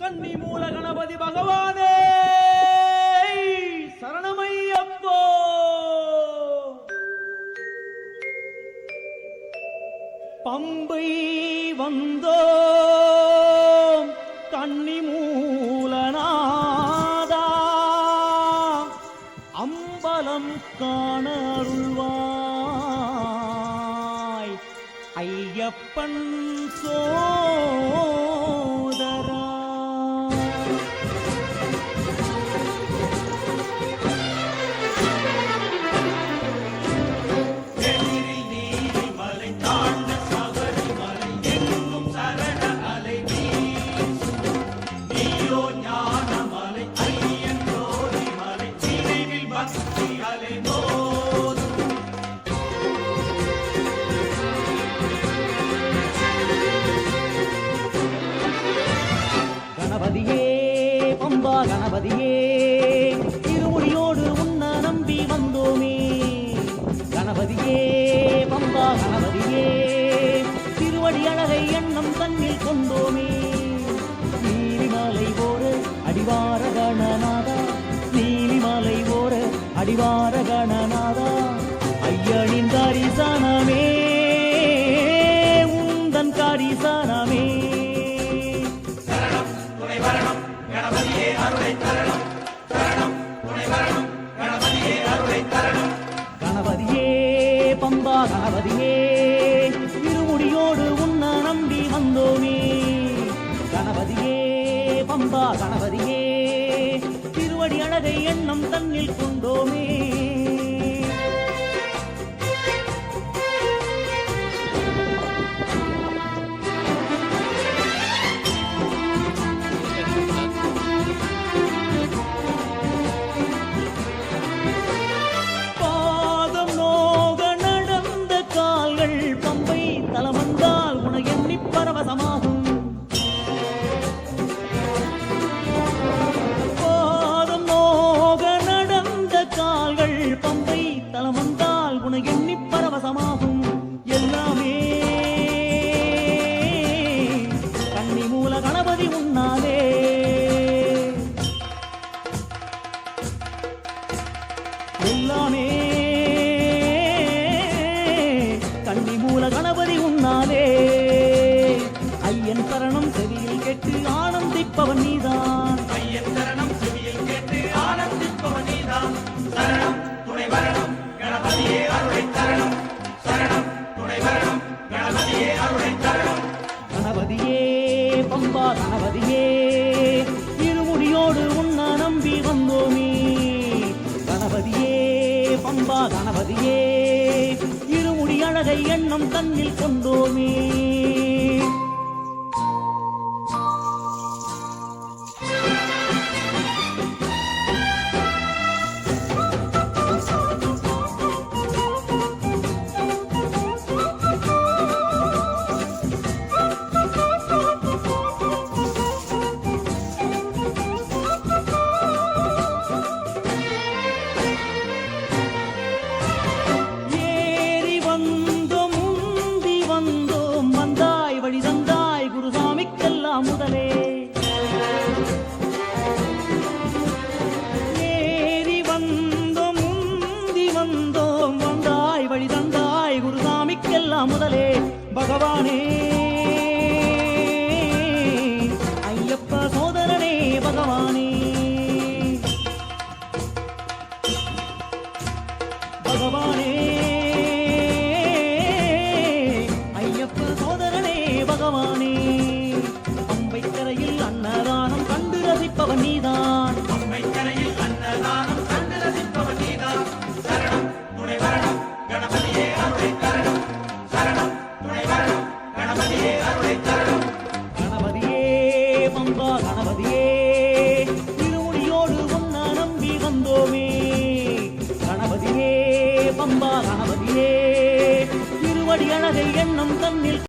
கன்னி மூல கணபதி பகவானே சரணமையப்போ. பம்பை வந்தோம் கன்னி மூலநாதா, அம்பலம் காண அருள்வாய் ஐயப்பன் சோதரா. கணபதியே பம்பா கணபதியே, திருமுடியோடு உன்ன நம்பி வந்தோமே. கணபதியே பம்பா கணபதியே, திருவடி அழகை எண்ணம் தன்னில் கொண்டோமே. நீலிமலை ஓர அடிவார கணநாதா, நீலிமலை ஓர அடிவார கணநாதா, ஐயனின் காரிசானமே உந்தன் காரிசானமே. கணபதியே பம்பா கணபதியே, திருமுடியோடு உன்ன நம்பி வந்தோமே. கணபதியே பம்பா கணபதியே, திருவடி அழகை எண்ணம் தன்னில் கொண்டோமே. தலமந்தால் உன எண்ணி பரவசமாகும். பாதம் நோக நடந்த கால்கள் பம்பை தலமந்தால் உன எண்ணி பரவசமாகும். எல்லாமே கன்னி மூல கணபதி உன்னாலே. எல்லாமே கன்னி மூல கணபதி உன்னாலே. ஐயன் சரணம் செவியில் கேட்டு ஆனந்திப்பவன் நீதான். ஐயன் சரணம் செவியில் கேட்டு ஆனந்திப்பவன் நீதான். சரணம் துணை வரணும் கணபதியே அருளை தரணும். சரணம் துணை வரணும் கணபதியே அருளை தரணும். கணபதியே பம்பா கணபதியே, இருமுடியோடு உன்ன நம்பி வந்தோமே. கணபதியே பம்பா கணபதியே, இருமுடி அழகை எண்ணம் தன்னில் கொண்டோமே. முதலே ஏறி வந்தோம் முந்தி வந்தோம், வந்தாய் வழி தந்தாய் குருசாமிக்கெல்லாம் முதலே. பகவானே ஐயப்ப சோதரனே பகவானே. பகவானே ஐயப்ப சோதரனே பகவானே. அம்பைக்கரையில் அன்னதானம் கண்டு ரசிப்பவன் நீதான். அம்பைக்கரையில் அன்னதானம் கண்டு ரசிப்பவன் நீதான். சரணம் துணை வரணும் கணபதியே அருளை தரணும். சரணம் துணை வரணும் கணபதியே அருளை தரணும். கணபதியே பம்பா கணபதியே, திருமுடியோடு உன்ன நம்பி வந்தோமே. கணபதியே பம்பா கணபதியே, திருவடி அழகை எண்ணம் தன்னில்